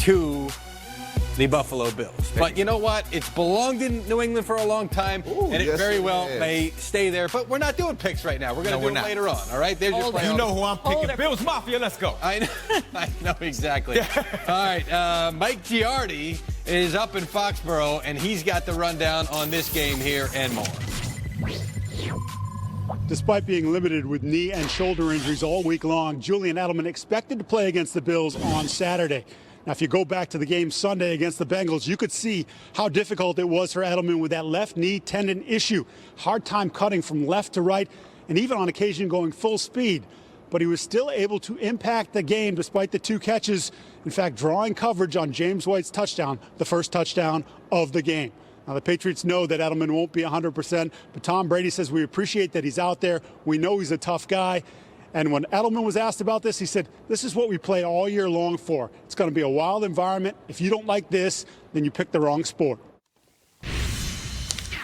to the Buffalo Bills. But you know what? It's belonged in New England for a long time, and it very well may stay there. But we're not doing picks right now. We're going to do it later on, all right? There's your You know who I'm picking. Bills Mafia, let's go. I know exactly. All right, Mike Giardi is up in Foxborough, and he's got the rundown on this game here and more. Despite being limited with knee and shoulder injuries all week long, Julian Edelman expected to play against the Bills on Saturday. Now, if you go back to the game Sunday against the Bengals, you could see how difficult it was for Edelman with that left knee tendon issue. Hard time cutting from left to right, and even on occasion going full speed. But he was still able to impact the game despite the 2 catches. In fact, drawing coverage on James White's touchdown, the first touchdown of the game. Now, the Patriots know that Edelman won't be 100%, but Tom Brady says we appreciate that he's out there. We know he's a tough guy. And when Edelman was asked about this, he said, this is what we play all year long for. It's going to be a wild environment. If you don't like this, then you picked the wrong sport. All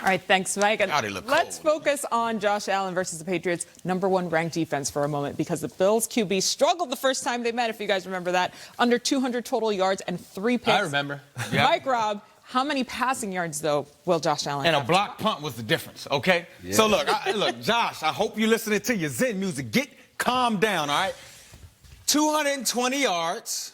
right, thanks, Mike. And let's focus on Josh Allen versus the Patriots' #1 ranked defense for a moment, because the Bills QB struggled the first time they met, if you guys remember that. Under 200 total yards and 3 picks. I remember. Mike Robb, how many passing yards, though, will Josh Allen have? And a block punt was the difference, okay? Yeah. So, look, Josh, I hope you're listening to your Zen music. Calm down, all right? 220 yards.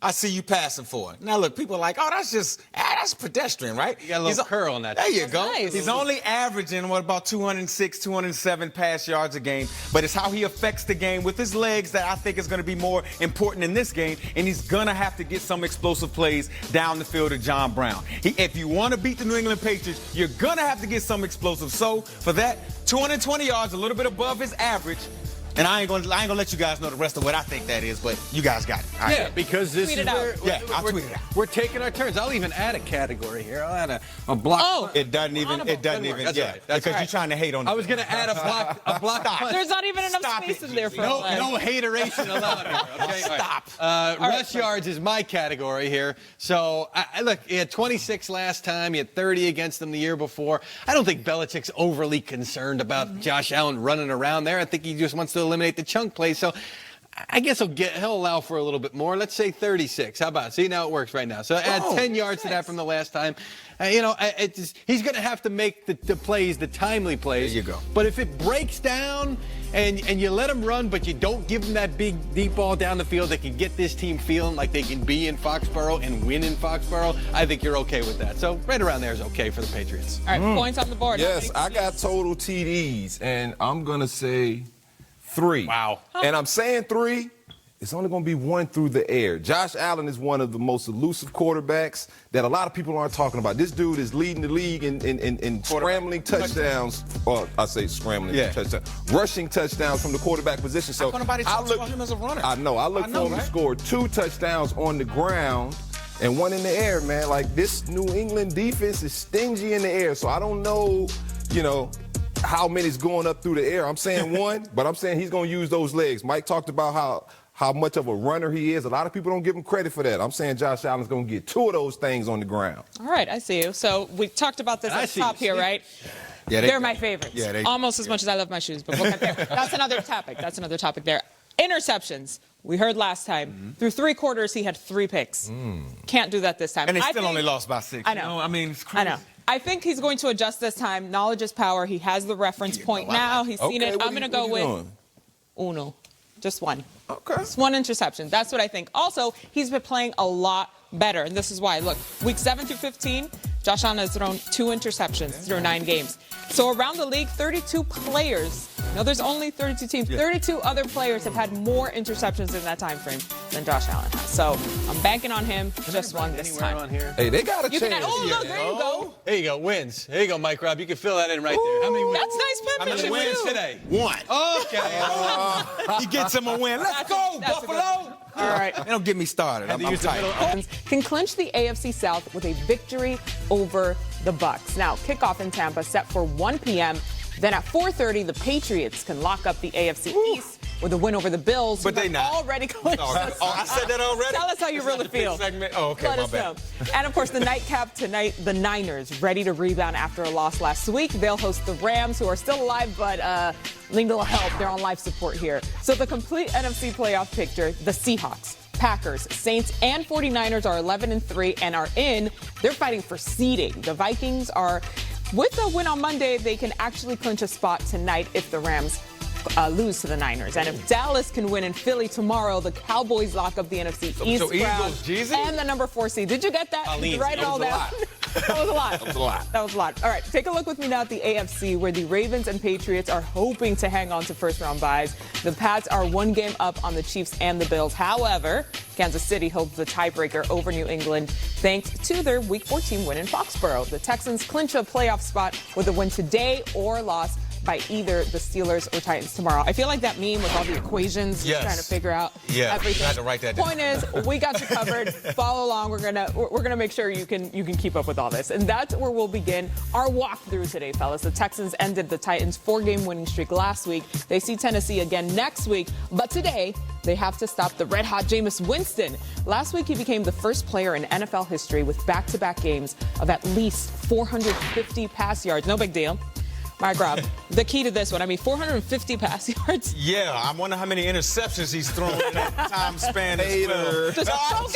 I see you passing for it. Now, look, people are like, oh, that's pedestrian, right? You got a little curl on that. There you go. Nice. He's only averaging, about 206, 207 pass yards a game. But it's how he affects the game with his legs that I think is going to be more important in this game. And he's going to have to get some explosive plays down the field to John Brown. If you want to beat the New England Patriots, you're going to have to get some explosive. So, for that, 220 yards, a little bit above his average. And I ain't gonna let you guys know the rest of what I think that is, but you guys got it. All right. Yeah, because this is where I'll tweet it out. We're taking our turns. I'll even add a category here. I'll add a block. Oh, it doesn't even. That's yeah, right. That's because you're trying to hate on. I was gonna add a block. Punt. There's not even enough space in there for no hateration allowed here. Okay, stop. Rush yards is my category here. So look, he had 26 last time. He had 30 against them the year before. I don't think Belichick's overly concerned about Josh Allen running around there. I think he just wants to eliminate the chunk play. So I guess he'll allow for a little bit more. Let's say 36. How about it? See, now it works right now. So add 10 yards to that from the last time. He's going to have to make the plays, the timely plays. There you go. But if it breaks down and you let him run, but you don't give him that big, deep ball down the field that can get this team feeling like they can be in Foxborough and win in Foxborough, I think you're okay with that. So right around there is okay for the Patriots. All right, points on the board. Yes, I got total TDs, and I'm going to say 3. Wow. And I'm saying 3. It's only going to be 1 through the air. Josh Allen is one of the most elusive quarterbacks that a lot of people aren't talking about. This dude is leading the league in scrambling touchdowns. Or I say scrambling touchdowns. Rushing touchdowns from the quarterback position. So nobody talks about him as a runner. I know. I look for him to score 2 touchdowns on the ground and 1 in the air, man. Like, this New England defense is stingy in the air. So I don't know, how many's going up through the air. I'm saying 1, but I'm saying he's going to use those legs. Mike talked about how much of a runner he is. A lot of people don't give him credit for that. I'm saying Josh Allen's going to get 2 of those things on the ground. All right, I see you. So we talked about this at the top here, right? Yeah, they're my favorites. Yeah, almost as much as I love my shoes, but we'll get there. That's another topic there. Interceptions. We heard last time. Through 3 quarters, he had 3 picks. Can't do that this time. And they still only lost by 6. I know. I mean, it's crazy. I know. I think he's going to adjust this time. Knowledge is power. He has the reference point now. He's seen it. I'm going to go with uno. Just 1. Okay. Just 1 interception. That's what I think. Also, he's been playing a lot better, and this is why. Look, week 7 through 15, Josh Allen has thrown 2 interceptions through 9 games. So around the league, 32 players. No, there's only 32 teams. 32 other players have had more interceptions in that time frame than Josh Allen has. So I'm banking on him. Just 1 this time. On here? Hey, they got a chance. Look, there you go. There you go. Wins. There you go, Mike Robb. You can fill that in right there. How many wins? That's nice penmanship. How many wins today? 1. Okay. He gets him a win. Let's go, Buffalo. All right. They don't get me started. I'm tight. Can clinch the AFC South with a victory over the Bucs. Now, kickoff in Tampa set for 1 p.m. Then at 4:30, the Patriots can lock up the AFC East with a win over the Bills. But they not. Already clinched. I said that already? Tell us how you really feel. Segment. Oh, okay, Let my us bad. know. And, of course, the nightcap tonight, the Niners, ready to rebound after a loss last week. They'll host the Rams, who are still alive, but need a little help. They're on life support here. So the complete NFC playoff picture, the Seahawks Packers, Saints, and 49ers are 11-3 and are in. They're fighting for seeding. The Vikings are, with a win on Monday, they can actually clinch a spot tonight if the Rams lose to the Niners. And if Dallas can win in Philly tomorrow, the Cowboys lock up the NFC East so crown Eagles, Jeezy? and the number 4 seed. Did you get that? Did you write it all down? That was a lot. That was a lot. That was a lot. All right, take a look with me now at the AFC, where the Ravens and Patriots are hoping to hang on to first-round byes. The Pats are 1 game up on the Chiefs and the Bills. However, Kansas City holds the tiebreaker over New England thanks to their Week 14 win in Foxborough. The Texans clinch a playoff spot with a win today or loss by either the Steelers or Titans tomorrow. I feel like that meme with all the equations, trying to figure out everything. I had to write that down. Point is, we got you covered. Follow along. We're gonna make sure you can keep up with all this, and that's where we'll begin our walkthrough today, fellas. The Texans ended the Titans' 4-game winning streak last week. They see Tennessee again next week, but today they have to stop the red-hot Jameis Winston. Last week, he became the first player in NFL history with back-to-back games of at least 450 pass yards. No big deal. Mike Rob, the key to this one, 450 pass yards. Yeah, I wonder how many interceptions he's thrown in that time span as well. Just focus.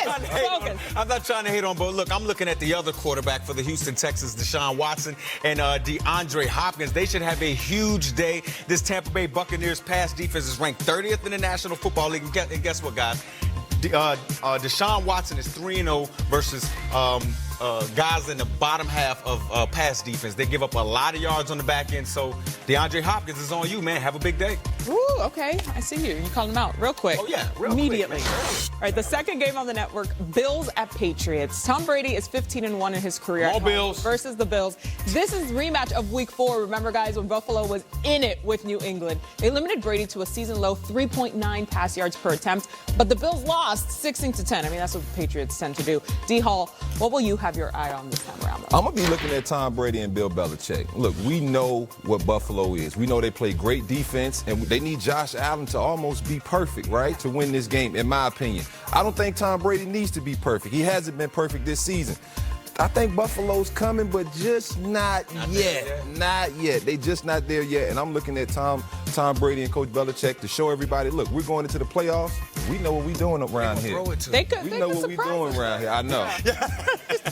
I'm not trying to hate on, but look, I'm looking at the other quarterback for the Houston Texans, Deshaun Watson and DeAndre Hopkins. They should have a huge day. This Tampa Bay Buccaneers pass defense is ranked 30th in the National Football League. And guess what, guys? Deshaun Watson is 3-0 versus guys in the bottom half of pass defense. They give up a lot of yards on the back end, so DeAndre Hopkins is on you, man. Have a big day. Ooh, okay. I see you. You called him out real quick. Oh, yeah, real immediately. quick. All right, the second game on the network, Bills at Patriots. Tom Brady is 15-1 in his career. More Bills. Versus the Bills. This is rematch of Week 4. Remember, guys, when Buffalo was in it with New England. They limited Brady to a season-low 3.9 pass yards per attempt, but the Bills lost 16-10. That's what the Patriots tend to do. D-Hall, what will you have your eye on this time around, though? I'm going to be looking at Tom Brady and Bill Belichick. Look, we know what Buffalo is. We know they play great defense, and they need Josh Allen to almost be perfect, right, to win this game, in my opinion. I don't think Tom Brady needs to be perfect. He hasn't been perfect this season. I think Buffalo's coming, but just not yet. Not yet. They just not there yet. And I'm looking at Tom Brady and Coach Belichick to show everybody, look, we're going into the playoffs. We know what we're doing around here. We know what we're doing around here. I know.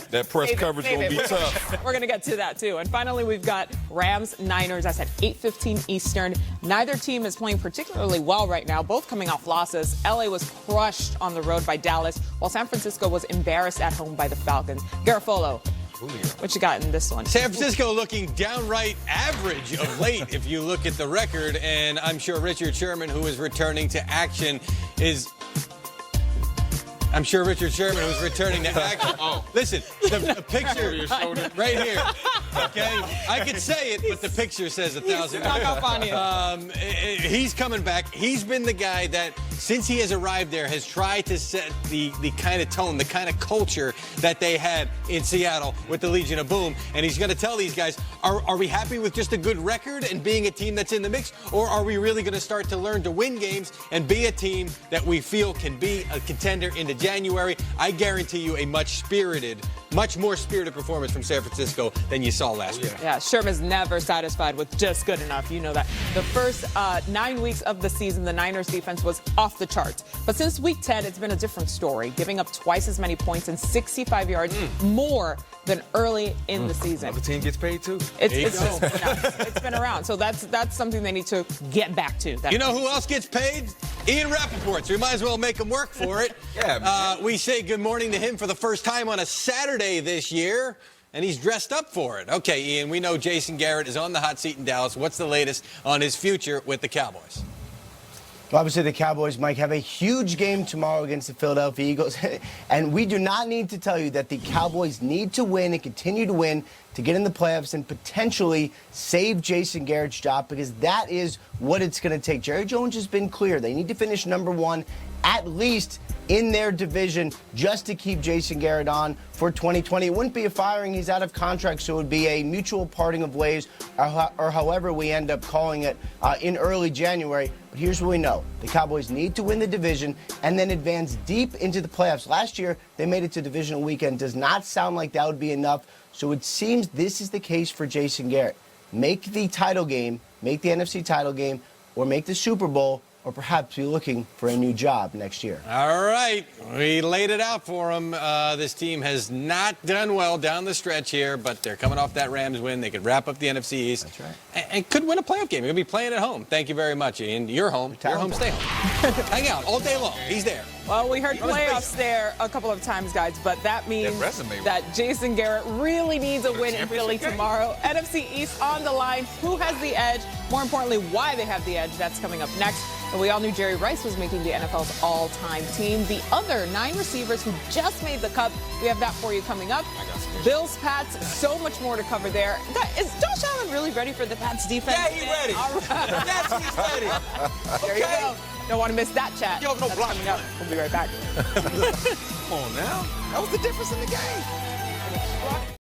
That press coverage going to be tough. We're going to get to that, too. And finally, we've got Rams-Niners. That's at 8:15 Eastern. Neither team is playing particularly well right now, both coming off losses. L.A. was crushed on the road by Dallas, while San Francisco was embarrassed at home by the Falcons. Garofalo, what you got in this one? San Francisco looking downright average of late if you look at the record, and I'm sure Richard Sherman, who is returning to action, is... Listen, the picture right here. Okay, I could say it, but the picture says 1,000. He's coming back. He's been the guy that, since he has arrived there, has tried to set the kind of tone, the kind of culture that they had in Seattle with the Legion of Boom. And he's going to tell these guys, are we happy with just a good record and being a team that's in the mix, or are we really going to start to learn to win games and be a team that we feel can be a contender into January? I guarantee you a much more spirited performance from San Francisco than you saw last week. Yeah, Sherman's never satisfied with just good enough. You know that. The first 9 weeks of the season, the Niners defense was off the charts. But since week 10, it's been a different story, giving up twice as many points and 65 yards more than early in the season. The team gets paid, too. It's been around. So that's something they need to get back to. You know who else gets paid? Ian Rappaport. So we might as well make him work for it. We say good morning to him for the first time on a Saturday this year, and he's dressed up for it. Okay, Ian, we know Jason Garrett is on the hot seat in Dallas. What's the latest on his future with the Cowboys? Well, obviously, the Cowboys, Mike, have a huge game tomorrow against the Philadelphia Eagles. And we do not need to tell you that the Cowboys need to win and continue to win to get in the playoffs and potentially save Jason Garrett's job, because that is what it's going to take. Jerry Jones has been clear. They need to finish number one, at least in their division, just to keep Jason Garrett on for 2020. It wouldn't be a firing. He's out of contract, so it would be a mutual parting of ways, or however we end up calling it, in early January. But here's what we know. The Cowboys need to win the division and then advance deep into the playoffs. Last year, they made it to divisional weekend. Does not sound like that would be enough. So it seems this is the case for Jason Garrett. Make the title game, make the NFC title game, or make the Super Bowl, or perhaps be looking for a new job next year. All right, we laid it out for them. This team has not done well down the stretch here, but they're coming off that Rams win. They could wrap up the NFC East. That's right. And could win a playoff game. You're going to be playing at home. Thank you very much, Ian. You're home. You're home, stay home. Hang out all day long. He's there. Well, we heard playoffs there a couple of times, guys, but that means that Jason Garrett really needs a win in Philly tomorrow. NFC East on the line. Who has the edge? More importantly, why they have the edge. That's coming up next. And we all knew Jerry Rice was making the NFL's all-time team. The other 9 receivers who just made the cut, we have that for you coming up. Bills, Pats, so much more to cover there. Is Josh Allen really ready for the Pats defense? Yeah, he's ready. All right. Yes, he's ready. There you go. Don't want to miss that chat. Yo, no That's block. coming up. We'll be right back. Come on now. That was the difference in the game.